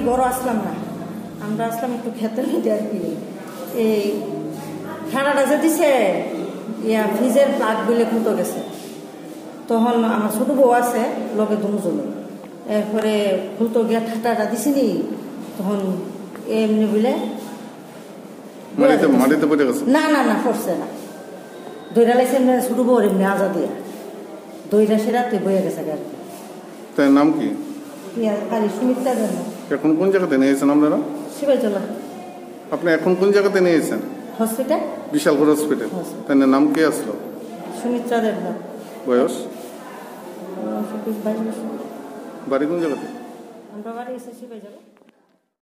গড় আসলাম না, আমরা আসলাম একটু খেতে খেতে আর কি। এই ঠান্ডাটা যে দিছে ফ্রিজের প্লাগ বিলে খুঁতো গেছে, তখন আমার ছোটো বউ আছে লগে দুজনে, এরপরে খুলতো গিয়া ঠান্ডাটা দিছিনি, তখন এমনি বলে না না না পড়ছে না, দইরা লাইছে এমনি ছোটো বউ এমনি আজা দিয়ে দইরা সেরা তুই বয়ে গেছে আর কি। তার নাম কি? সুমিত্রা দেন। এখন কোন জায়গাতে নিয়েছেন আপনারা? শিবাইতলা। আপনি এখন কোন জায়গাতে নিয়েছেন? Hospital, Bishalgarh hospital. তার নাম কি আসলো? সুমিত্রা দেন। বয়স? 22 বছর। বাড়ি কোন জায়গাতে? আমরা বাড়ি এসে শিবাইতলা।